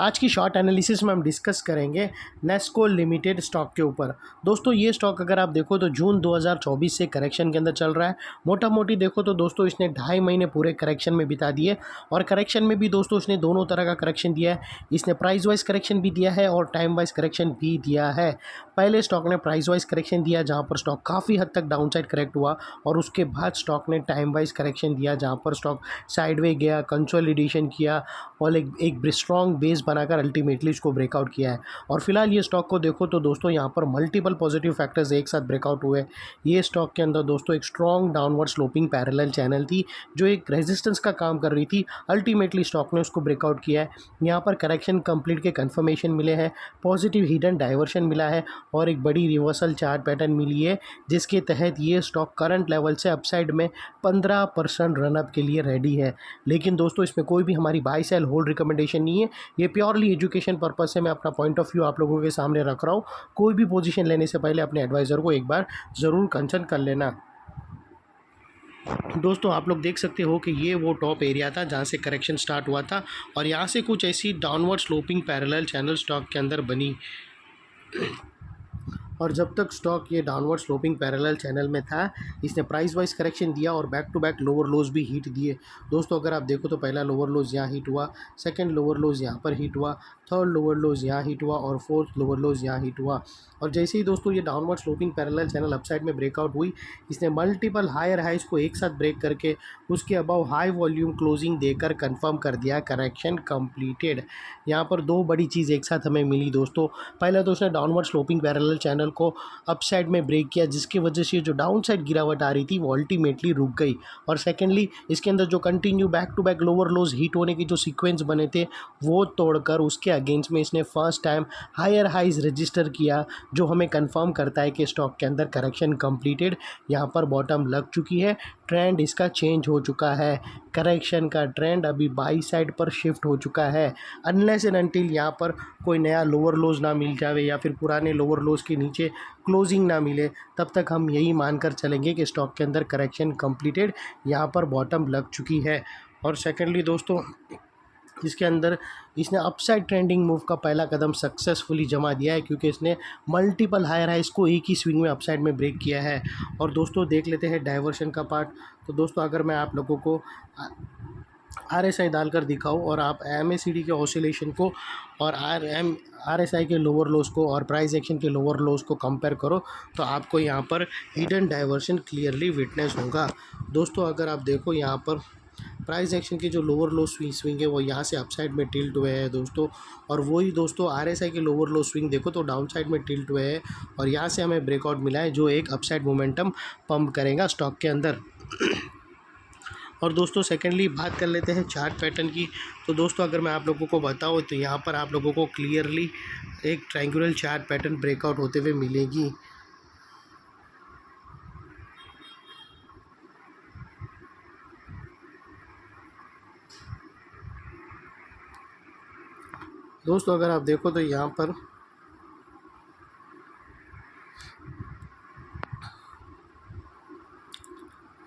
आज की short analysis में हम डिस्कस करेंगे नेस्को लिमिटेड स्टॉक के ऊपर। दोस्तों ये स्टॉक अगर आप देखो तो जून 2024 से करेक्शन के अंदर चल रहा है। मोटा मोटी देखो तो दोस्तों इसने 2.5 महीने पूरे करेक्शन में बिता दिए और करेक्शन में भी दोस्तों इसने दोनों तरह का करेक्शन दिया है। इसने प्राइस वाइज करेक्शन भी दिया है और टाइम वाइज करेक्शन भी दिया है। पहले स्टॉक ने प्राइस वाइज करेक्शन दिया जहाँ पर स्टॉक काफ़ी हद तक डाउन साइड करेक्ट हुआ और उसके बाद स्टॉक ने टाइम वाइज करेक्शन दिया जहाँ पर स्टॉक साइडवे गया, कंसोलिडेशन किया और एक स्ट्रॉन्ग बेस बनाकर अल्टीमेटली इसको ब्रेकआउट किया है। और फिलहाल ये स्टॉक को देखो तो दोस्तों यहाँ पर मल्टीपल पॉजिटिव फैक्टर्स एक साथ ब्रेकआउट हुए। ये स्टॉक के अंदर दोस्तों एक strong downward sloping parallel channel थी जो एक रेजिस्टेंस का काम कर रही थी। अल्टीमेटली स्टॉक ने उसको ब्रेकआउट किया है। यहाँ पर करेक्शन कंप्लीट के कन्फर्मेशन मिले हैं, पॉजिटिव हिडन डाइवर्शन मिला है और एक बड़ी रिवर्सल चार्ट पैटर्न मिली है जिसके तहत ये स्टॉक करंट लेवल से अपसाइड में 15% रनअप के लिए रेडी है। लेकिन दोस्तों इसमें कोई भी हमारी बाय सेल होल्ड रिकमेंडेशन नहीं है। ये प्योरली एजुकेशन पर्पस से मैं अपना पॉइंट ऑफ व्यू आप लोगों के सामने रख रहा हूँ। कोई भी पोजीशन लेने से पहले अपने एडवाइज़र को एक बार ज़रूर कंसल्ट कर लेना। दोस्तों आप लोग देख सकते हो कि ये वो टॉप एरिया था जहाँ से करेक्शन स्टार्ट हुआ था और यहाँ से कुछ ऐसी downward sloping parallel channel stock के अंदर बनी और जब तक स्टॉक ये डाउनवर्ड स्लोपिंग पैरेलल चैनल में था इसने प्राइस वाइज करेक्शन दिया और back to back lower lows भी हिट दिए। दोस्तों अगर आप देखो तो पहला लोअर लोज यहाँ हिट हुआ, सेकंड लोअर लोज यहाँ पर हिट हुआ, थर्ड लोअर लोज यहाँ हिट हुआ और फोर्थ लोअर लोज यहाँ हिट हुआ। और जैसे ही दोस्तों ये downward sloping parallel channel upside में ब्रेकआउट हुई इसने मल्टीपल हायर हाइज को एक साथ ब्रेक करके उसके अबाव हाई वॉल्यूम क्लोजिंग देकर कंफर्म कर दिया करेक्शन कंप्लीटेड। यहाँ पर दो बड़ी चीज़ एक साथ हमें मिली दोस्तों। पहला तो उसने डाउनवर्ड स्लोपिंग पैरेलल चैनल को अपसाइड में ब्रेक किया जिसकी वजह से जो डाउन साइड गिरावट आ रही थी वो अल्टीमेटली रुक गई। और सेकेंडली इसके अंदर जो continue back to back lower lows hit होने की जो सीक्वेंस बने थे वो तोड़कर उसके अगेंस्ट में इसने first time higher highs register किया जो हमें कंफर्म करता है कि स्टॉक के अंदर करेक्शन कंप्लीटेड। यहाँ पर बॉटम लग चुकी है, ट्रेंड इसका चेंज हो चुका है, करेक्शन का ट्रेंड अभी बाई साइड पर शिफ्ट हो चुका है। अनलेस एंड अनटिल यहाँ पर कोई नया लोअर लोज ना मिल जावे या फिर पुराने लोअर लोज के नीचे क्लोजिंग ना मिले तब तक हम यही मानकर चलेंगे कि स्टॉक के अंदर करेक्शन कंप्लीटेड, यहाँ पर बॉटम लग चुकी है। और सेकेंडली दोस्तों इसके अंदर इसने अपसाइड ट्रेंडिंग मूव का पहला कदम सक्सेसफुली जमा दिया है क्योंकि इसने मल्टीपल हायर हाइज को एक ही स्विंग में अपसाइड में ब्रेक किया है। और दोस्तों देख लेते हैं डाइवर्शन का पार्ट। तो दोस्तों अगर मैं आप लोगों को RSI डालकर दिखाऊं और आप MACD के ऑसिलेशन को और RSI के लोअर लोज को और प्राइस एक्शन के लोअर लोज को कंपेयर करो तो आपको यहाँ पर हिडन डाइवर्शन क्लियरली विटनेस होगा। दोस्तों अगर आप देखो यहाँ पर प्राइस एक्शन के जो लोअर लो स्विंग है वो यहाँ से अपसाइड में टिल्ट हुए हैं दोस्तों। और वही दोस्तों RSI के लोअर लो स्विंग देखो तो डाउन साइड में टिल्ट हुए हैं और यहाँ से हमें ब्रेकआउट मिला है जो एक अपसाइड मोमेंटम पंप करेगा स्टॉक के अंदर। और दोस्तों सेकेंडली बात कर लेते हैं चार्ट पैटर्न की। तो दोस्तों अगर मैं आप लोगों को बताऊँ तो यहाँ पर आप लोगों को क्लियरली एक ट्रायंगुलर चार्ट पैटर्न ब्रेकआउट होते हुए मिलेगी। दोस्तों अगर आप देखो तो यहाँ पर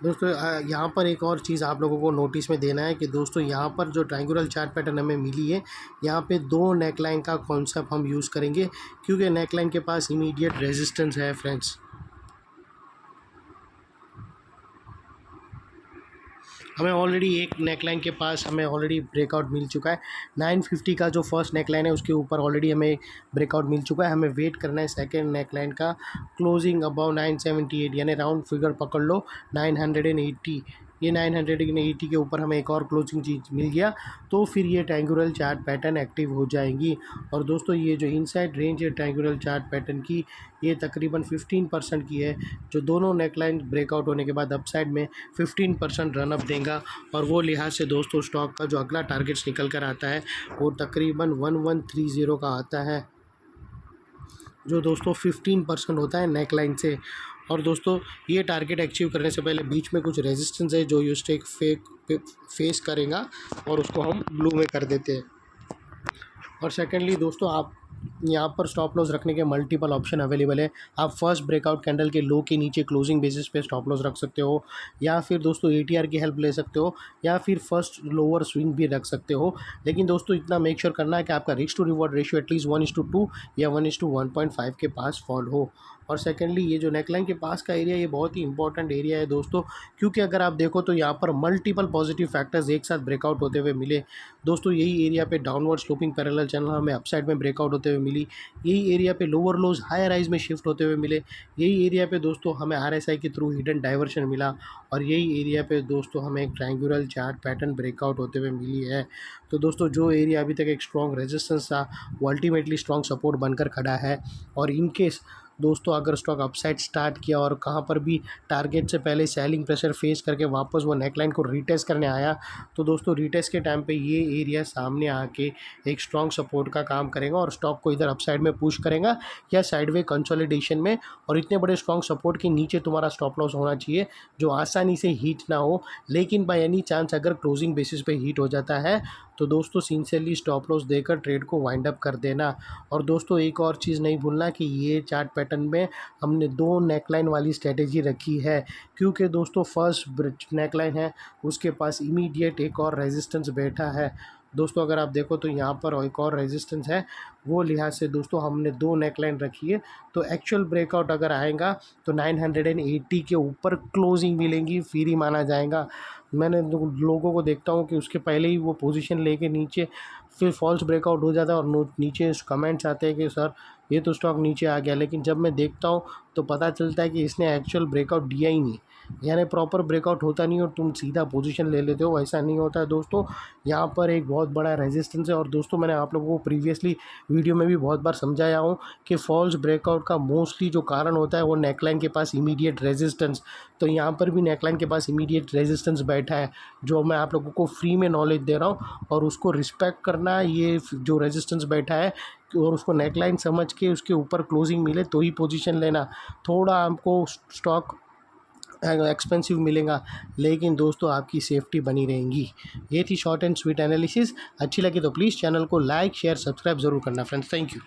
दोस्तों यहाँ पर एक और चीज़ आप लोगों को नोटिस में देना है कि दोस्तों यहाँ पर जो ट्रायंगुलर चार्ट पैटर्न हमें मिली है यहाँ पे दो नेकलाइन का कॉन्सेप्ट हम यूज़ करेंगे क्योंकि नेकलाइन के पास इमीडिएट रेजिस्टेंस है फ्रेंड्स। हमें ऑलरेडी एक नेकलाइन के पास हमें ऑलरेडी ब्रेकआउट मिल चुका है। 950 का जो फर्स्ट नेकलाइन है उसके ऊपर ऑलरेडी हमें ब्रेकआउट मिल चुका है। हमें वेट करना है सेकंड नेकलाइन का क्लोजिंग अबाउ 978 यानी राउंड फिगर पकड़ लो 980। ये 980 के ऊपर हमें एक और क्लोजिंग चीज़ मिल गया तो फिर ये ट्रायंगुलर चार्ट पैटर्न एक्टिव हो जाएंगी। और दोस्तों ये जो इनसाइड रेंज है ट्रायंगुलर चार्ट पैटर्न की ये तकरीबन 15% की है जो दोनों नेकलाइन ब्रेकआउट होने के बाद अपसाइड में 15% रनअप देगा। और वो लिहाज से दोस्तों स्टॉक का जो अगला टारगेट्स निकल कर आता है वो तकरीबन 1130 का आता है जो दोस्तों 15% होता है नेकलाइन से। और दोस्तों ये टारगेट अचीव करने से पहले बीच में कुछ रेजिस्टेंस है जो ये स्टॉक फेस करेगा और उसको हम ब्लू में कर देते हैं। और सेकेंडली दोस्तों आप यहाँ पर स्टॉप लॉस रखने के मल्टीपल ऑप्शन अवेलेबल है। आप फर्स्ट ब्रेकआउट कैंडल के लो के नीचे क्लोजिंग बेसिस पे स्टॉप लॉस रख सकते हो, या फिर दोस्तों एटीआर की हेल्प ले सकते हो, या फिर फर्स्ट लोअर स्विंग भी रख सकते हो। लेकिन दोस्तों इतना मेक श्योर करना है कि आपका risk to reward ratio at least 1:2 या 1:1.5 के पास फॉल हो। और सेकेंडली ये जो नेकलाइन के पास का एरिया, ये बहुत ही इंपॉर्टेंट एरिया है दोस्तों, क्योंकि अगर आप देखो तो यहाँ पर मल्टीपल पॉजिटिव फैक्टर्स एक साथ ब्रेकआउट होते हुए मिले। दोस्तों यही एरिया पे डाउनवर्ड स्लोपिंग पैरेलल चैनल हमें अपसाइड में ब्रेकआउट होते हुए मिली। यही एरिया पे लोअर लोज हायर हाइज में शिफ्ट होते हुए मिले। यही एरिया पे दोस्तों हमें आरएसआई के थ्रू हिडन डाइवर्शन मिला। और यही एरिया पे दोस्तों हमें एक ट्रायंगुलर चार्ट पैटर्न ब्रेकआउट होते हुए मिली है। तो दोस्तों जो एरिया अभी तक एक स्ट्रॉन्ग रेजिस्टेंस था, वो अल्टीमेटली स्ट्रॉन्ग सपोर्ट बनकर खड़ा है। और इनकेस दोस्तों अगर स्टॉक अपसाइड स्टार्ट किया और कहाँ पर भी टारगेट से पहले सेलिंग प्रेशर फेस करके वापस वो नेकलाइन को रीटेस्ट करने आया, तो दोस्तों रीटेस्ट के टाइम पे ये एरिया सामने आके एक स्ट्रॉन्ग सपोर्ट का काम करेगा और स्टॉक को इधर अपसाइड में पुश करेगा या साइडवे कंसोलिडेशन में। और इतने बड़े स्ट्रॉन्ग सपोर्ट के नीचे तुम्हारा स्टॉप लॉस होना चाहिए जो आसानी से हीट ना हो। लेकिन बाय एनी चांस अगर क्लोजिंग बेसिस पे हीट हो जाता है तो दोस्तों सिंसियरली स्टॉप लॉस देकर ट्रेड को वाइंड अप कर देना। और दोस्तों एक और चीज़ नहीं भूलना कि ये चार्ट पैटर्न में हमने 2 नेकलाइन वाली स्ट्रेटेजी रखी है, क्योंकि दोस्तों फर्स्ट नेकलाइन है उसके पास इमीडिएट एक और रेजिस्टेंस बैठा है। दोस्तों अगर आप देखो तो यहाँ पर एक और रेजिस्टेंस है, वो लिहाज से दोस्तों हमने 2 नेकलाइन रखी है। तो एक्चुअल ब्रेकआउट अगर आएगा तो 980 के ऊपर क्लोजिंग मिलेंगी, फिर ही माना जाएगा। मैंने लोगों को देखता हूँ कि उसके पहले ही वो पोजीशन लेके नीचे फिर फॉल्स ब्रेकआउट हो जाता है और नीचे कमेंट्स आते हैं कि सर ये तो स्टॉक नीचे आ गया। लेकिन जब मैं देखता हूँ तो पता चलता है कि इसने एक्चुअल ब्रेकआउट दिया ही नहीं, यानी प्रॉपर ब्रेकआउट होता नहीं और तुम सीधा पोजीशन ले लेते हो, ऐसा नहीं होता है दोस्तों। यहाँ पर एक बहुत बड़ा रेजिस्टेंस है। और दोस्तों मैंने आप लोगों को प्रीवियसली वीडियो में भी बहुत बार समझाया हूँ कि फॉल्स ब्रेकआउट का मोस्टली जो कारण होता है वो नेकलाइन के पास इमीडिएट रेजिस्टेंस। तो यहाँ पर भी नेकलाइन के पास इमीडिएट रेजिस्टेंस बैठा है, जो मैं आप लोगों को फ्री में नॉलेज दे रहा हूँ और उसको रिस्पेक्ट करना। ये जो रेजिस्टेंस बैठा है और उसको नेकलाइन समझ के उसके ऊपर क्लोजिंग मिले तो ही पोजीशन लेना। थोड़ा हमको स्टॉक एक्सपेंसिव मिलेगा, लेकिन दोस्तों आपकी सेफ्टी बनी रहेगी। ये थी शॉर्ट एंड स्वीट एनालिसिस। अच्छी लगी तो प्लीज़ चैनल को लाइक शेयर सब्सक्राइब ज़रूर करना फ्रेंड्स। Thank you.